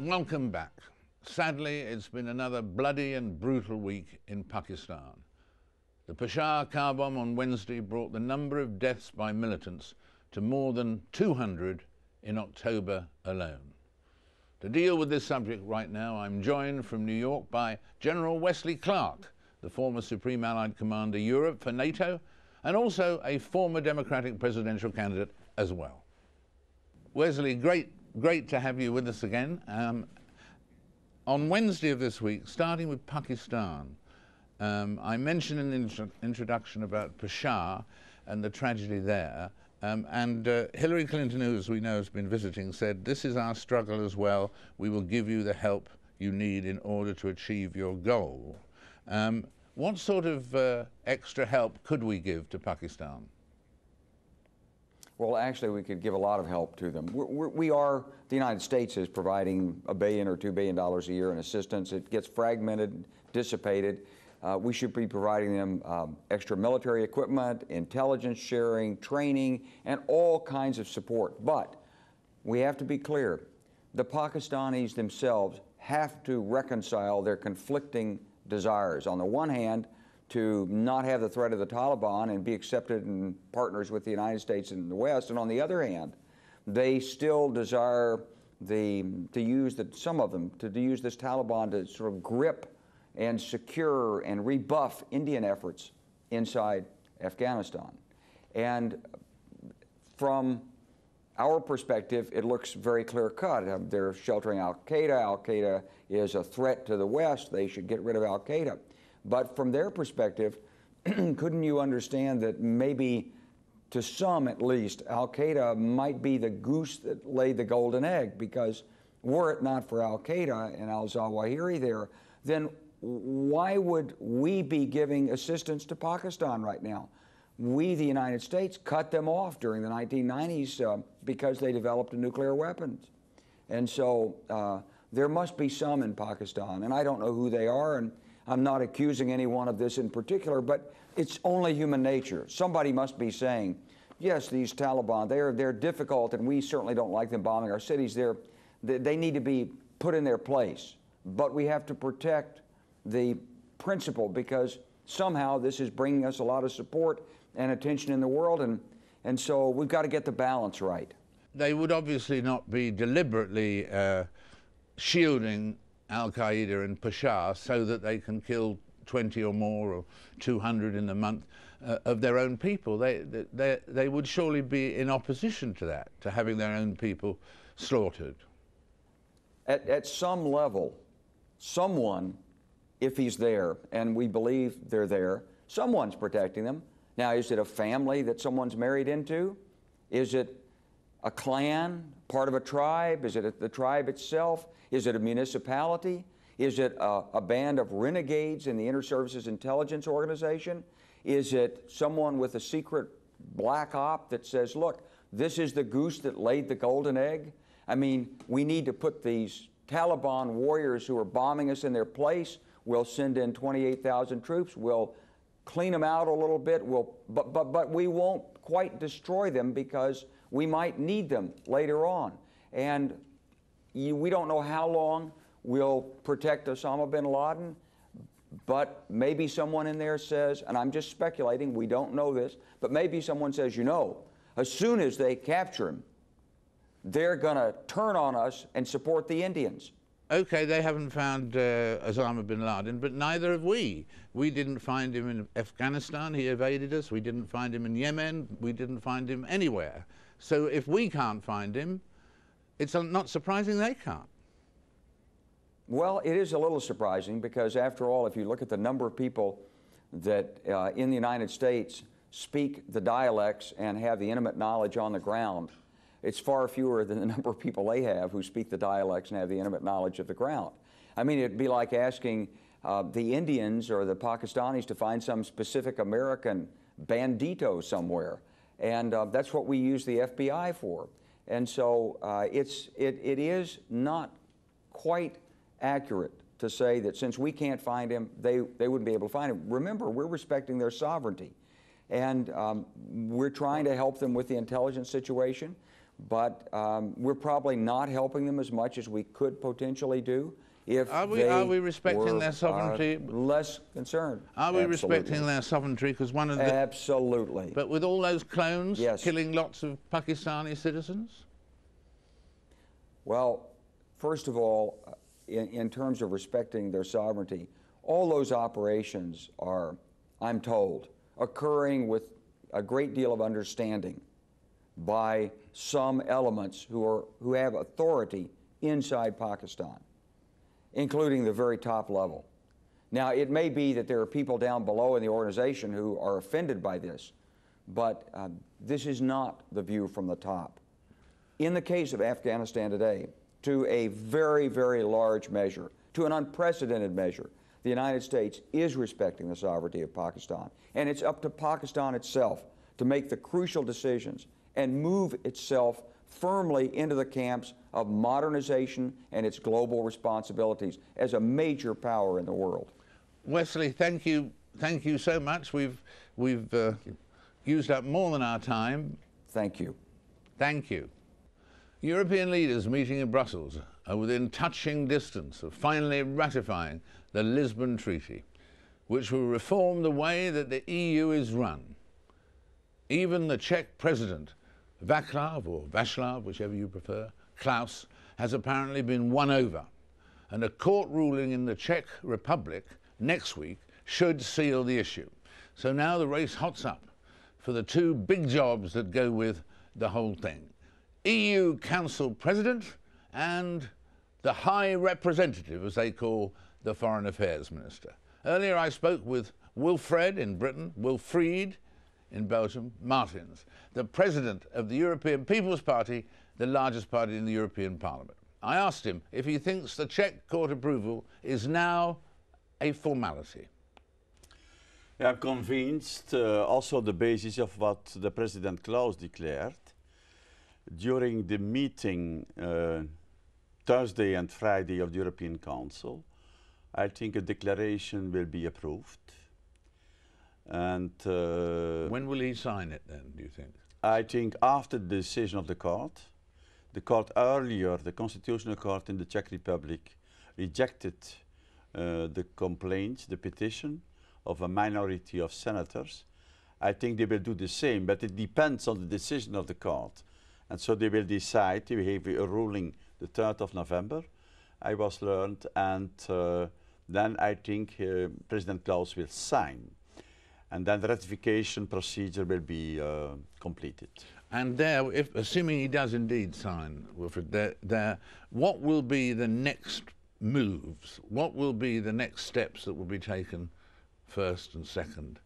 Welcome back. Sadly, it's been another bloody and brutal week in Pakistan. The Peshawar car bomb on Wednesday brought the number of deaths by militants to more than 200 in October alone. To deal with this subject right now, I'm joined from New York by General Wesley Clark, the former Supreme Allied Commander Europe for Nato, and also a former Democratic presidential candidate as well. Wesley, great to have you with us again. On Wednesday of this week, starting with Pakistan, I mentioned in the introduction about Peshawar and the tragedy there, and Hillary Clinton, who, as we know, has been visiting, said, "This is our struggle as well. We will give you the help you need in order to achieve your goal." What sort of extra help could we give to Pakistan? Well, actually, we could give a lot of help to them. The United States is providing $1 billion or $2 billion a year in assistance. It gets fragmented, dissipated. We should be providing them extra military equipment, intelligence sharing, training, and all kinds of support. But we have to be clear, the Pakistanis themselves have to reconcile their conflicting desires. On the one hand, to not have the threat of the Taliban and be accepted and partners with the United States and the West, and on the other hand, they still desire some of them to use this Taliban to sort of grip and secure and rebuff Indian efforts inside Afghanistan. And from our perspective, it looks very clear-cut. They're sheltering al-Qaeda. Al-Qaeda is a threat to the West. They should get rid of al-Qaeda. But from their perspective, couldn't you understand that maybe, to some at least, al-Qaeda might be the goose that laid the golden egg? Because were it not for al-Qaeda and al-Zawahiri there, then why would we be giving assistance to Pakistan right now? We, the United States, cut them off during the 1990s because they developed nuclear weapons. And so there must be some in Pakistan, and I don't know who they are, and I'm not accusing anyone of this in particular, but it's only human nature. Somebody must be saying, yes, these Taliban, they're difficult, and we certainly don't like them bombing our cities. They need to be put in their place. But we have to protect the principle, because somehow this is bringing us a lot of support and attention in the world, and so we've got to get the balance right. They would obviously not be deliberately shielding al-Qaeda in Peshawar so that they can kill 20 or more or 200 in a month of their own people. They would surely be in opposition to that, to having their own people slaughtered. At some level, someone, if he's there, and we believe they're there, someone's protecting them. Now, is it a family that someone's married into? Is it a clan, part of a tribe? Is it the tribe itself? Is it a municipality? Is it a band of renegades in the Inter-Services Intelligence Organization? Is it someone with a secret black op that says, look, this is the goose that laid the golden egg? I mean, we need to put these Taliban warriors who are bombing us in their place. We'll send in 28,000 troops. We'll clean them out a little bit. But we won't quite destroy them because we might need them later on. And we don't know how long we'll protect Osama bin Laden, but maybe someone in there says, and I'm just speculating, we don't know this, but maybe someone says, you know, as soon as they capture him, they're going to turn on us and support the Indians. Okay, they haven't found Osama bin Laden, but neither have we. We didn't find him in Afghanistan. He evaded us. We didn't find him in Yemen. We didn't find him anywhere. So if we can't find him, it's not surprising they can't. Well, it is a little surprising because, after all, if you look at the number of people that in the United States speak the dialects and have the intimate knowledge on the ground, it's far fewer than the number of people they have who speak the dialects and have the intimate knowledge of the ground. I mean, it'd be like asking the Indians or the Pakistanis to find some specific American bandito somewhere. And that's what we use the FBI for. And so it is not quite accurate to say that since we can't find him, they wouldn't be able to find him. Remember, we're respecting their sovereignty. And we're trying to help them with the intelligence situation. but we're probably not helping them as much as we could potentially do if are we respecting were, their sovereignty? Less concerned. Are we Absolutely. respecting their sovereignty? Because one of the Absolutely. But with all those clones Yes. killing lots of Pakistani citizens? Well, first of all, in terms of respecting their sovereignty, all those operations are, I'm told, occurring with a great deal of understanding by some elements who have authority inside Pakistan, including the very top level. Now, it may be that there are people down below in the organization who are offended by this, but this is not the view from the top. In the case of Afghanistan today, to a very, very large measure, to an unprecedented measure, the United States is respecting the sovereignty of Pakistan. And it's up to Pakistan itself to make the crucial decisions and move itself firmly into the camps of modernization and its global responsibilities as a major power in the world. Wesley, thank you so much. We've used up more than our time. Thank you. Thank you. European leaders meeting in Brussels are within touching distance of finally ratifying the Lisbon Treaty, which will reform the way that the EU is run. Even the Czech president, Václav, or Václav, whichever you prefer, Klaus, has apparently been won over, and a court ruling in the Czech Republic next week should seal the issue. So now the race hots up for the two big jobs that go with the whole thing: EU Council President and the High Representative, as they call the Foreign Affairs Minister. Earlier I spoke with Wilfried in Britain, Wilfried in Belgium, Martens, the President of the European People's Party, the largest party in the European Parliament. I asked him if he thinks the Czech court approval is now a formality. I'm convinced, also on the basis of what the President Klaus declared during the meeting Thursday and Friday of the European Council. I think a declaration will be approved. And when will he sign it then, do you think? I think after the decision of the court earlier, the Constitutional Court in the Czech Republic rejected the complaint, the petition of a minority of senators. I think they will do the same, but it depends on the decision of the court. And so they will decide. We have a ruling the 3rd of November, I was learned, and then I think President Klaus will sign. And then the ratification procedure will be completed. And there, assuming he does indeed sign, Wilfried, what will be the next moves? What will be the next steps that will be taken first and second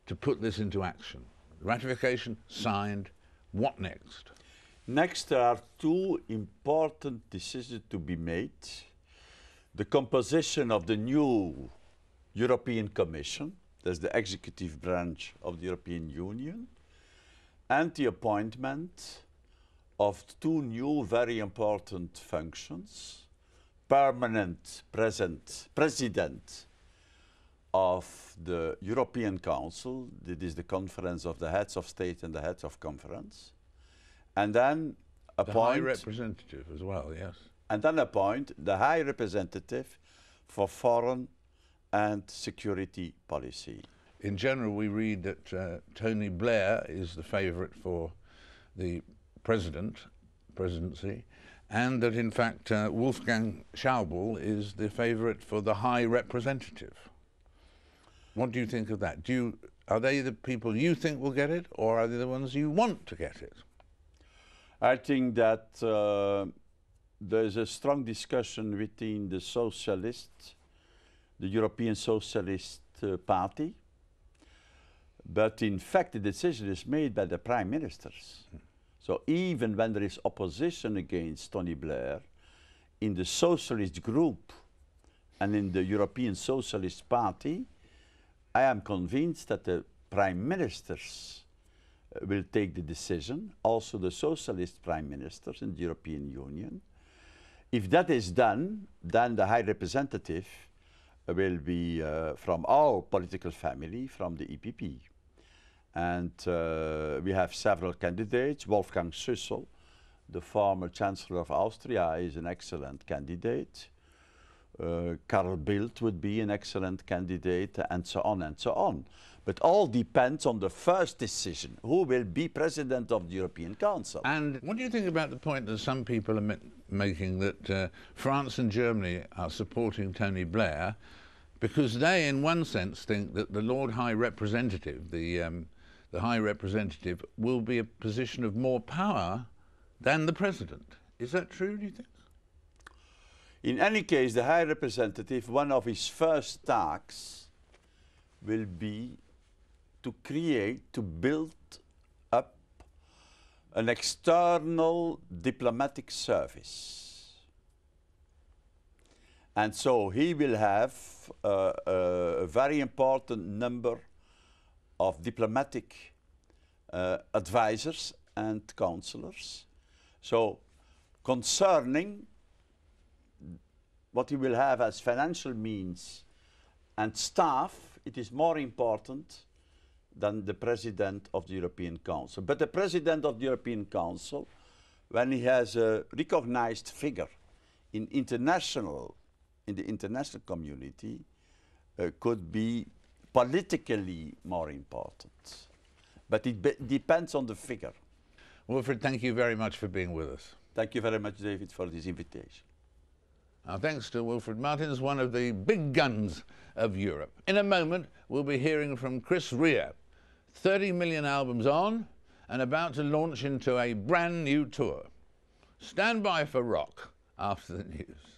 to put this into action? Ratification, signed, what next? Next, there are two important decisions to be made. The composition of the new European Commission, that's the executive branch of the European Union, and the appointment of two new very important functions: permanent president of the European Council, that is the conference of the heads of state and the heads of conference, and then appoint the High Representative as well, yes. And then appoint the High Representative for Foreign and Security Policy. In general, we read that Tony Blair is the favourite for the presidency, and that in fact Wolfgang Schäuble is the favourite for the High Representative. What do you think of that? Are they the people you think will get it, or are they the ones you want to get it? I think that there's a strong discussion within the socialists, the European Socialist Party, but in fact the decision is made by the prime ministers. So even when there is opposition against Tony Blair in the socialist group and in the European Socialist Party, I am convinced that the prime ministers will take the decision, also the socialist prime ministers in the European Union. If that is done, then the High Representative will be from our political family, from the EPP. And we have several candidates. Wolfgang Schüssel, The former Chancellor of Austria is an excellent candidate. Karl Bildt would be an excellent candidate, and so on and so on. But all depends on the first decision, who will be President of the European Council. And what do you think about the point that some people are making that France and Germany are supporting Tony Blair because they, in one sense, think that the Lord High Representative, the High Representative, will be a position of more power than the President? Is that true, do you think? In any case, the High Representative, one of his first tasks will be to create, to build up an external diplomatic service. And so he will have a very important number of diplomatic advisors and counselors. So concerning what he will have as financial means and staff, it is more important than the President of the European Council. But the President of the European Council, when he has a recognized figure in the international community, could be politically more important. But it depends on the figure. Wilfried, thank you very much for being with us. Thank you very much, David, for this invitation. Our thanks to Wilfried Martens, one of the big guns of Europe. In a moment, we'll be hearing from Chris Rea, 30 million albums on and about to launch into a brand new tour. Stand by for rock after the news.